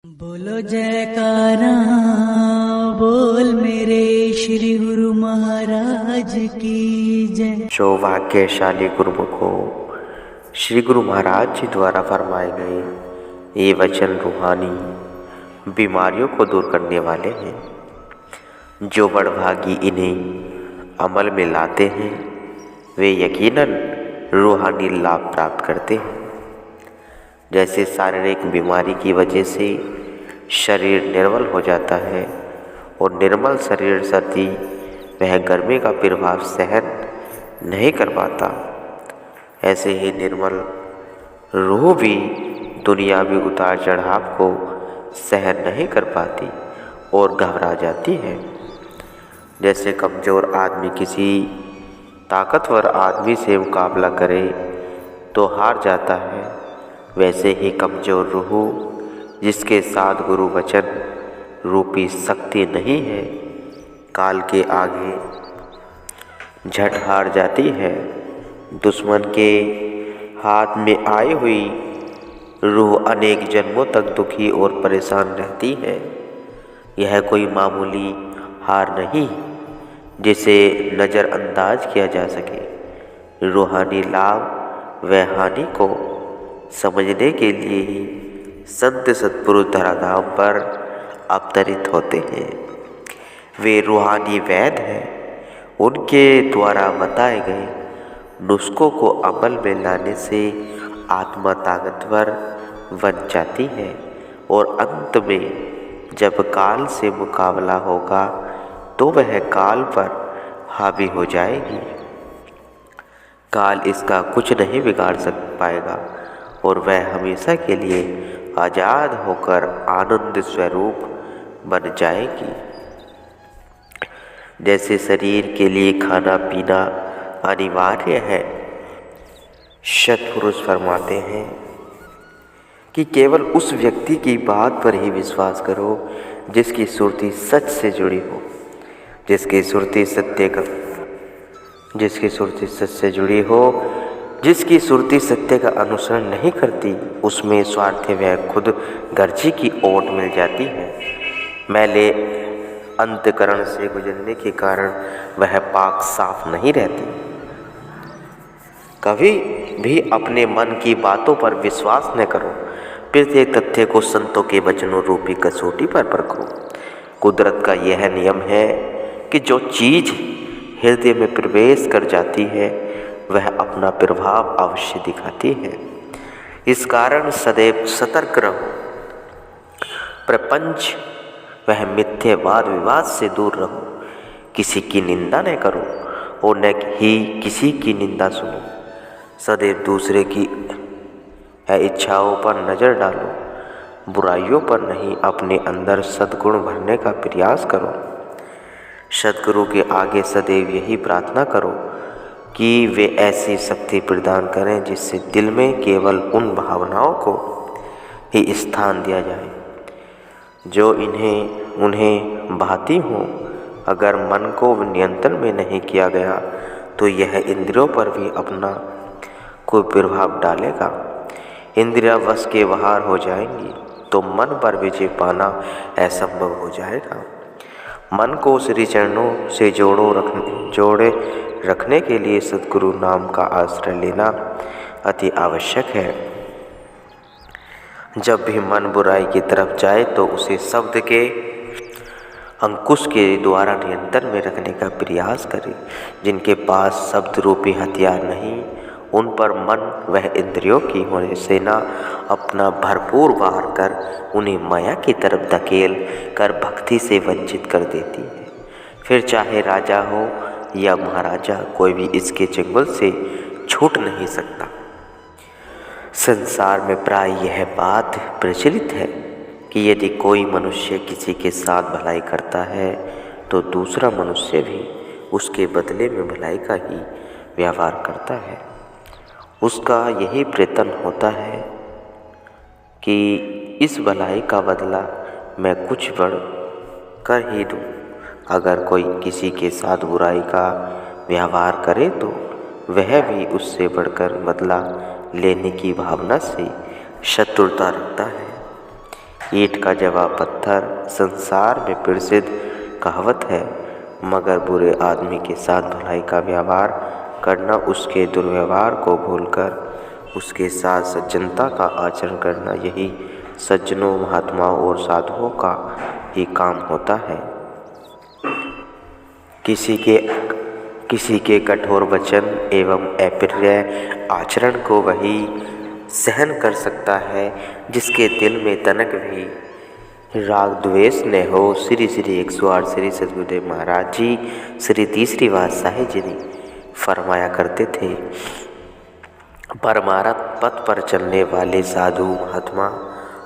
बोलो जयकारा बोल मेरे श्री गुरु महाराज की जय। सौभाग्यशाली गुरुमुखों, श्री गुरु महाराज जी द्वारा फरमाए गए ये वचन रूहानी बीमारियों को दूर करने वाले हैं। जो बड़भागी इन्हें अमल में लाते हैं वे यकीनन रूहानी लाभ प्राप्त करते हैं। जैसे शारीरिक बीमारी की वजह से शरीर निर्बल हो जाता है और निर्मल शरीर सर्दी वह गर्मी का प्रभाव सहन नहीं कर पाता, ऐसे ही निर्मल रूह भी दुनियावी उतार चढ़ाव को सहन नहीं कर पाती और घबरा जाती है। जैसे कमज़ोर आदमी किसी ताकतवर आदमी से मुकाबला करे तो हार जाता है, वैसे ही कमज़ोर रूह जिसके साथ गुरु वचन रूपी शक्ति नहीं है, काल के आगे झट हार जाती है। दुश्मन के हाथ में आई हुई रूह अनेक जन्मों तक दुखी और परेशान रहती है। यह कोई मामूली हार नहीं जिसे नज़रअंदाज किया जा सके। रूहानी लाभ व हानि को समझने के लिए ही संत सतपुरुष धराधाम पर अवतरित होते हैं। वे रूहानी वैद्य हैं। उनके द्वारा बताए गए नुस्खों को अमल में लाने से आत्मा ताकतवर बन जाती है और अंत में जब काल से मुकाबला होगा तो वह काल पर हावी हो जाएगी। काल इसका कुछ नहीं बिगाड़ पाएगा और वह हमेशा के लिए आज़ाद होकर आनंद स्वरूप बन जाएगी। जैसे शरीर के लिए खाना पीना अनिवार्य है, सत्पुरुष फरमाते हैं कि केवल उस व्यक्ति की बात पर ही विश्वास करो जिसकी सुरती सच से जुड़ी हो। जिसकी सुरती सत्य का अनुसरण नहीं करती, उसमें स्वार्थ व खुद गर्जी की ओट मिल जाती है। मैले अंतकरण से गुजरने के कारण वह पाक साफ नहीं रहती। कभी भी अपने मन की बातों पर विश्वास न करो, प्रत्येक तथ्य को संतों के वचनों रूपी कसौटी पर परखो। कुदरत का यह नियम है कि जो चीज़ हृदय में प्रवेश कर जाती है वह अपना प्रभाव अवश्य दिखाती है। इस कारण सदैव सतर्क रहो। प्रपंच वह मिथ्या वाद विवाद से दूर रहो। किसी की निंदा न करो और न ही किसी की निंदा सुनो। सदैव दूसरे की इच्छाओं पर नज़र डालो। बुराइयों पर नहीं, अपने अंदर सद्गुण भरने का प्रयास करो। सद्गुरु के आगे सदैव यही प्रार्थना करो कि वे ऐसी शक्ति प्रदान करें जिससे दिल में केवल उन भावनाओं को ही स्थान दिया जाए जो उन्हें भाती हों। अगर मन को नियंत्रण में नहीं किया गया तो यह इंद्रियों पर भी अपना कोई प्रभाव डालेगा। इंद्रियां वश के बाहर हो जाएंगी तो मन पर विजय पाना असंभव हो जाएगा। मन को श्री चरणों से जोड़े रखने के लिए सद्गुरु नाम का आश्रय लेना अति आवश्यक है। जब भी मन बुराई की तरफ जाए तो उसे शब्द के अंकुश के द्वारा नियंत्रण में रखने का प्रयास करें। जिनके पास शब्द रूपी हथियार नहीं, उन पर मन वह इंद्रियों की होने सेना अपना भरपूर वार कर उन्हें माया की तरफ धकेल कर भक्ति से वंचित कर देती है। फिर चाहे राजा हो या महाराजा, कोई भी इसके चंगुल से छूट नहीं सकता। संसार में प्राय यह बात प्रचलित है कि यदि कोई मनुष्य किसी के साथ भलाई करता है तो दूसरा मनुष्य भी उसके बदले में भलाई का ही व्यवहार करता है। उसका यही प्रयत्न होता है कि इस भलाई का बदला मैं कुछ बढ़ कर ही दूँ। अगर कोई किसी के साथ बुराई का व्यवहार करे तो वह भी उससे बढ़कर बदला लेने की भावना से शत्रुता रखता है। ईंट का जवाब पत्थर संसार में प्रसिद्ध कहावत है, मगर बुरे आदमी के साथ भलाई का व्यवहार करना, उसके दुर्व्यवहार को भूलकर उसके साथ सज्जनता का आचरण करना, यही सज्जनों, महात्माओं और साधुओं का ही काम होता है। किसी के कठोर वचन एवं अप्रिय आचरण को वही सहन कर सकता है जिसके दिल में तनक भी राग द्वेष न हो। श्री 108 श्री सद्गुरुदेव महाराज जी श्री तीसरी पातशाही जी फरमाया करते थे, परमार्थ पथ पर चलने वाले साधु, महात्मा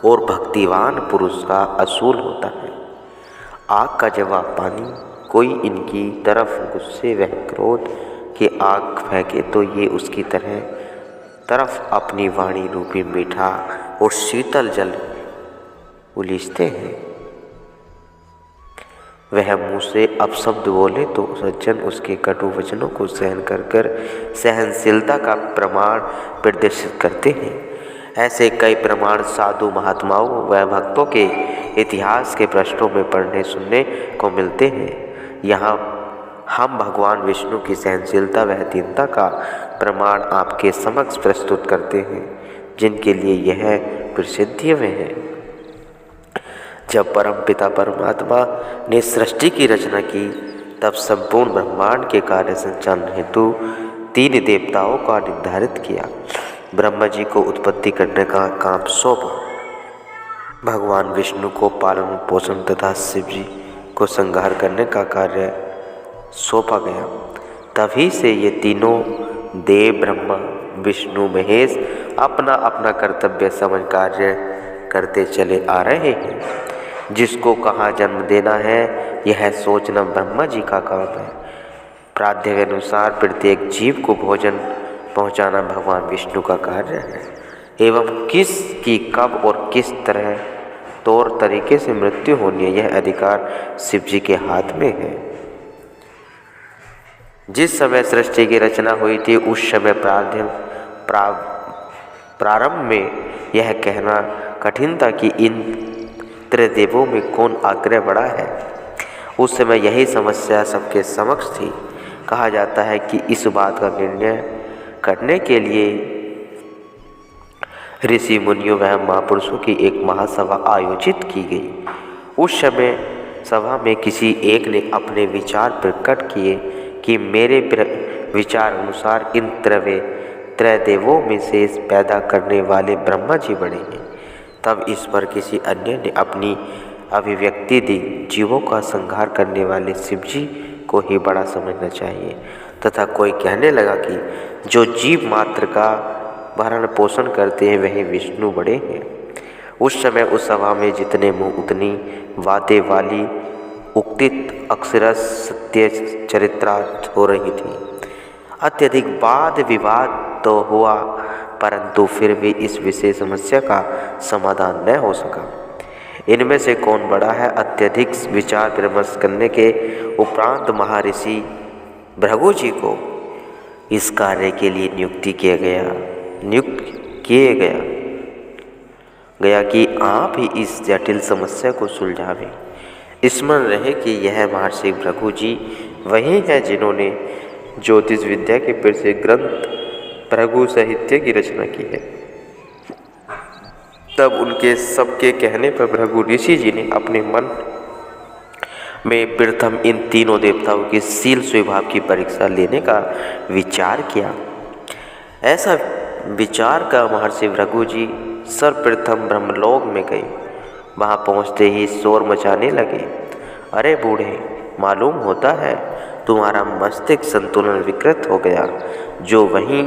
और भक्तिवान पुरुष का असूल होता है आग का जवाब पानी। कोई इनकी तरफ गुस्से व क्रोध की आग फेंके तो ये उसकी तरफ अपनी वाणी रूपी मीठा और शीतल जल उलीचते हैं। वह मुँह से अपशब्द बोले तो सज्जन उसके कटु वचनों को सहन कर सहनशीलता का प्रमाण प्रदर्शित करते हैं। ऐसे कई प्रमाण साधु, महात्माओं व भक्तों के इतिहास के पृष्ठों में पढ़ने सुनने को मिलते हैं। यहाँ हम भगवान विष्णु की सहनशीलता व दीनता का प्रमाण आपके समक्ष प्रस्तुत करते हैं, जिनके लिए यह प्रसिद्धि में है। जब परमपिता परमात्मा ने सृष्टि की रचना की, तब संपूर्ण ब्रह्मांड के कार्य संचालन हेतु 3 देवताओं का निर्धारित किया। ब्रह्मा जी को उत्पत्ति करने का काम सौंपा, भगवान विष्णु को पालन पोषण तथा शिव जी को संहार करने का कार्य सौंपा गया। तभी से ये तीनों देव ब्रह्मा विष्णु महेश अपना अपना कर्तव्य समझ कार्य करते चले आ रहे हैं। जिसको कहाँ जन्म देना है, यह सोचना ब्रह्मा जी का काम है। प्राध्य के अनुसार प्रत्येक जीव को भोजन पहुँचाना भगवान विष्णु का कार्य है, एवं किस की कब और किस तरह तौर तरीके से मृत्यु होनी है, यह अधिकार शिव जी के हाथ में है। जिस समय सृष्टि की रचना हुई थी, उस समय प्रारंभ में यह कहना कठिन था कि इन त्रिदेवों में कौन आग्रह बड़ा है। उस समय यही समस्या सबके समक्ष थी। कहा जाता है कि इस बात का निर्णय करने के लिए ऋषि मुनियों व महापुरुषों की एक महासभा आयोजित की गई। उस समय सभा में किसी एक ने अपने विचार प्रकट किए कि मेरे विचार अनुसार इन त्रैदेवों में से पैदा करने वाले ब्रह्मा जी बड़े हैं। तब इस पर किसी अन्य ने अपनी अभिव्यक्ति दी, जीवों का संहार करने वाले शिव जी को ही बड़ा समझना चाहिए। तथा कोई कहने लगा कि जो जीव मात्र का भरण पोषण करते हैं वही विष्णु बड़े हैं। उस समय उस सभा में जितने मुँह उतनी बातें वाली उक्तित अक्षरश सत्य चरित्रार्थ हो रही थी। अत्यधिक वाद विवाद तो हुआ, परंतु फिर भी इस विशेष समस्या का समाधान न हो सका। इनमें से कौन बड़ा है, अत्यधिक विचार विमर्श करने के उपरांत महर्षि भृगु जी को इस कार्य के लिए नियुक्त किया गया कि आप ही इस जटिल समस्या को सुलझावें। स्मरण रहे कि यह महर्षि भृगु जी वही हैं जिन्होंने ज्योतिष विद्या के प्रसिद्ध ग्रंथ भृगु साहित्य की रचना की है। तब उनके सबके कहने पर भृगु ऋषि जी ने अपने मन में प्रथम इन तीनों देवताओं के शील स्वभाव की परीक्षा लेने का विचार किया। ऐसा विचार का महर्षि भृगु जी सर्वप्रथम ब्रह्मलोक में गए। वहाँ पहुँचते ही शोर मचाने लगे, अरे बूढ़े, मालूम होता है तुम्हारा मस्तिष्क संतुलन विकृत हो गया। जो वहीं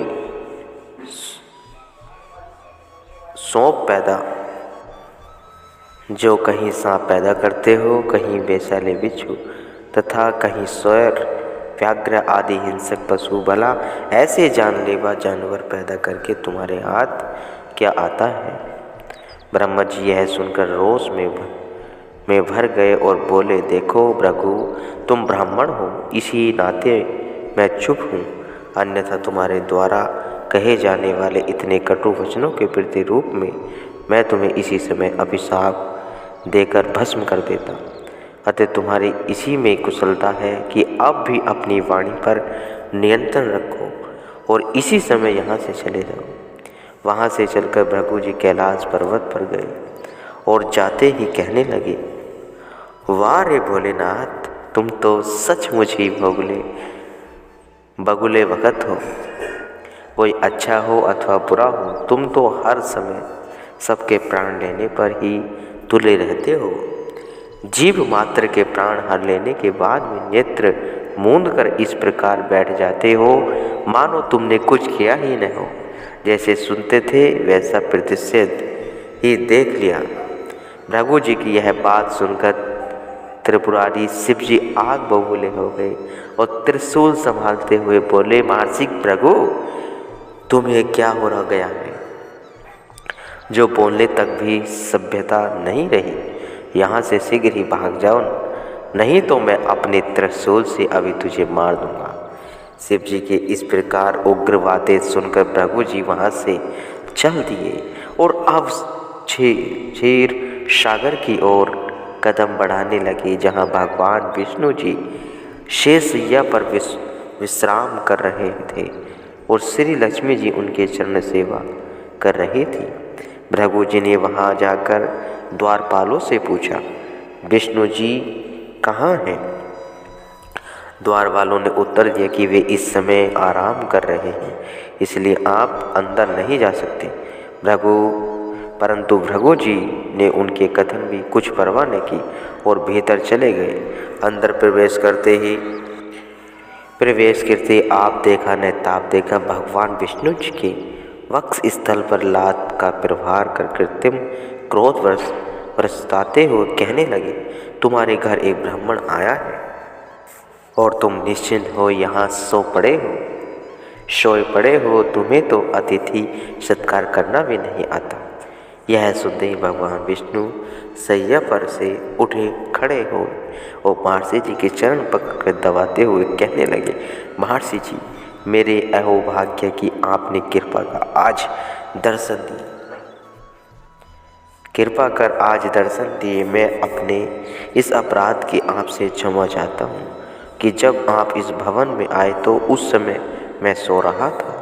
जो कहीं सांप पैदा करते हो, कहीं वैशाली बिच्छू तथा कहीं स्वैर व्याघ्र आदि हिंसक पशु, भला ऐसे जानलेवा जानवर पैदा करके तुम्हारे हाथ क्या आता है। ब्रह्मा जी यह सुनकर रोष में भर गए और बोले, देखो भृगु, तुम ब्राह्मण हो, इसी नाते मैं चुप हूँ, अन्यथा तुम्हारे द्वारा कहे जाने वाले इतने कटु वचनों के प्रति रूप में मैं तुम्हें इसी समय अभिशाप देकर भस्म कर देता। अतः तुम्हारी इसी में कुशलता है कि अब भी अपनी वाणी पर नियंत्रण रखो और इसी समय यहाँ से चले जाओ। वहाँ से चलकर भृगु जी कैलाश पर्वत पर गए और जाते ही कहने लगे, वाह रे भोलेनाथ, तुम तो सचमुच ही बगुले वक़्त हो। कोई अच्छा हो अथवा बुरा हो, तुम तो हर समय सबके प्राण लेने पर ही तुले रहते हो। जीव मात्र के प्राण हर लेने के बाद में नेत्र मूंद कर इस प्रकार बैठ जाते हो मानो तुमने कुछ किया ही न हो। जैसे सुनते थे वैसा प्रतिषेध ही देख लिया। भृगु जी की यह बात सुनकर त्रिपुरारी शिव जी आग बबूले हो गए और त्रिशूल संभालते हुए बोले, महर्षि भृगु, तुम्हें क्या हो रह गया है जो बोलने तक भी सभ्यता नहीं रही? यहाँ से शीघ्र ही भाग जाओ, नहीं तो मैं अपने त्रिशूल से अभी तुझे मार दूंगा। शिव जी के इस प्रकार उग्र बातें सुनकर भृगु जी वहाँ से चल दिए और अब क्षीर सागर की ओर कदम बढ़ाने लगे, जहाँ भगवान विष्णु जी शेषय्या पर विश्राम कर रहे थे और श्री लक्ष्मी जी उनके चरण सेवा कर रही थी। भृगु जी ने वहाँ जाकर द्वारपालों से पूछा, विष्णु जी कहाँ हैं? द्वारपालों ने उत्तर दिया कि वे इस समय आराम कर रहे हैं, इसलिए आप अंदर नहीं जा सकते। परंतु भृगु जी ने उनके कथन भी कुछ परवाह न की और भीतर चले गए। अंदर प्रवेश करते आप देखा न ताप देखा, भगवान विष्णु जी के वक्ष स्थल पर लात का प्रहार कर कृत्रिम क्रोध बरसाते हुए कहने लगे, तुम्हारे घर एक ब्राह्मण आया है और तुम निश्चिंत हो यहाँ सोए पड़े हो, तुम्हें तो अतिथि सत्कार करना भी नहीं आता। यह सुनते ही भगवान विष्णु सैया पर से उठे खड़े हो और महर्षि जी के चरण पकड़ दबाते हुए कहने लगे, महर्षि जी, मेरे अहोभाग्य की आपने कृपा कर आज दर्शन दिए। मैं अपने इस अपराध की आपसे क्षमा चाहता हूँ कि जब आप इस भवन में आए तो उस समय मैं सो रहा था।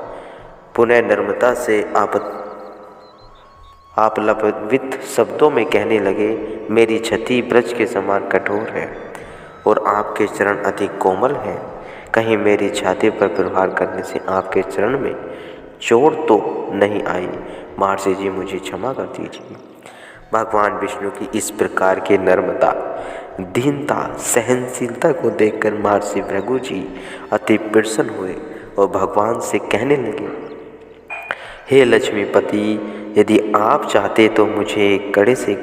पुनः नम्रता से आप लपित शब्दों में कहने लगे, मेरी छाती ब्रज के समान कठोर है और आपके चरण अधिक कोमल हैं। कहीं मेरी छाती पर प्रहार करने से आपके चरण में चोट तो नहीं आई? महर्षि जी, मुझे क्षमा कर दीजिए। भगवान विष्णु की इस प्रकार के नम्रता, दीनता, सहनशीलता को देखकर महर्षि भृगु जी अति प्रसन्न हुए और भगवान से कहने लगे, हे लक्ष्मीपति, यदि आप चाहते तो मुझे कड़े से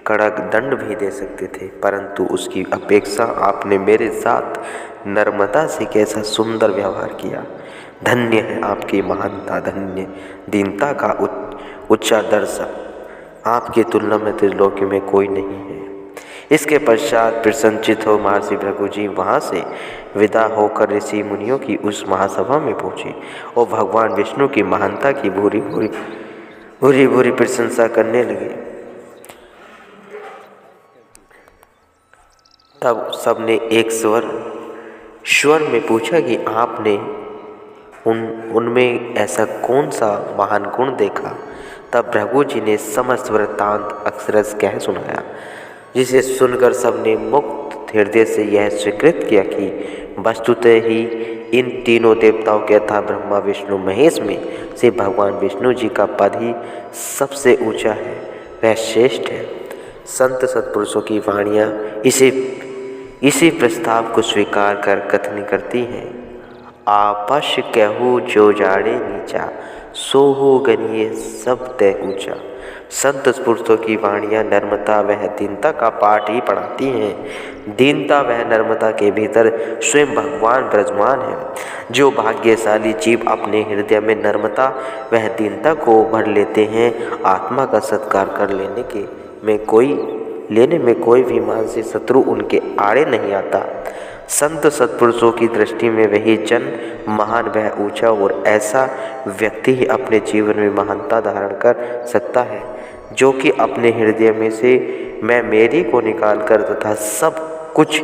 कड़क दंड भी दे सकते थे, परंतु उसकी अपेक्षा आपने मेरे साथ नम्रता से कैसा सुंदर व्यवहार किया। धन्य है आपकी महानता, धन्य दीनता का उच्चादर्श, आपकी तुलना में त्रिलोकी में कोई नहीं है। इसके पश्चात प्रसन्नचित हो महर्षि भृगु जी वहाँ से विदा होकर ऋषि मुनियों की उस महासभा में पहुँचे और भगवान विष्णु की महानता की भूरी प्रशंसा करने लगे। तब सबने एक स्वर में पूछा कि आपने उनमें ऐसा कौन सा महान गुण देखा? तब भृगु जी ने समस्त वृत्तांत अक्षरश कह सुनाया, जिसे सुनकर सबने मुक्त हृदय से यह स्वीकृत किया कि वस्तुतः ही इन तीनों देवताओं के अर्थात ब्रह्मा विष्णु महेश में से भगवान विष्णु जी का पद ही सबसे ऊंचा है, वह श्रेष्ठ है। संत सत्पुरुषों की वाणियाँ इसी प्रस्ताव को स्वीकार कर कथन करती हैं, आपश कहू जो जाड़े नीचा, सो हो गनिए सब तय ऊंचा। संत पुरुषों की वाणियाँ नम्रता वह दीनता का पाठ ही पढ़ाती हैं। दीनता वह नम्रता के भीतर स्वयं भगवान विराजमान है। जो भाग्यशाली जीव अपने हृदय में नम्रता वह दीनता को भर लेते हैं, आत्मा का सत्कार कर लेने में कोई भी मानसिक शत्रु उनके आड़े नहीं आता। संत सत्पुरुषों की दृष्टि में वही जन महान, वह ऊंचा और ऐसा व्यक्ति ही अपने जीवन में महानता धारण कर सकता है। जो कि अपने हृदय में से मैं मेरी को निकाल कर तथा सब कुछ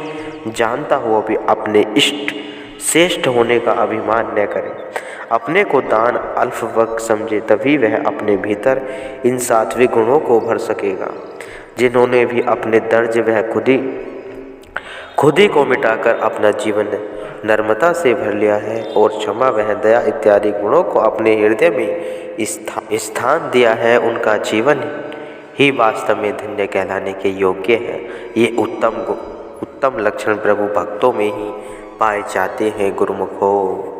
जानता हुआ भी अपने इष्ट श्रेष्ठ होने का अभिमान न करे, अपने को दान अल्पवक समझे, तभी वह अपने भीतर इन सात्विक गुणों को भर सकेगा। जिन्होंने भी अपने दर्ज वह खुद ही को मिटाकर अपना जीवन नर्मता से भर लिया है और क्षमा वह दया इत्यादि गुणों को अपने हृदय में स्थान दिया है, उनका जीवन ही वास्तव में धन्य कहलाने के योग्य है। ये उत्तम लक्षण प्रभु भक्तों में ही पाए जाते हैं गुरुमुखों।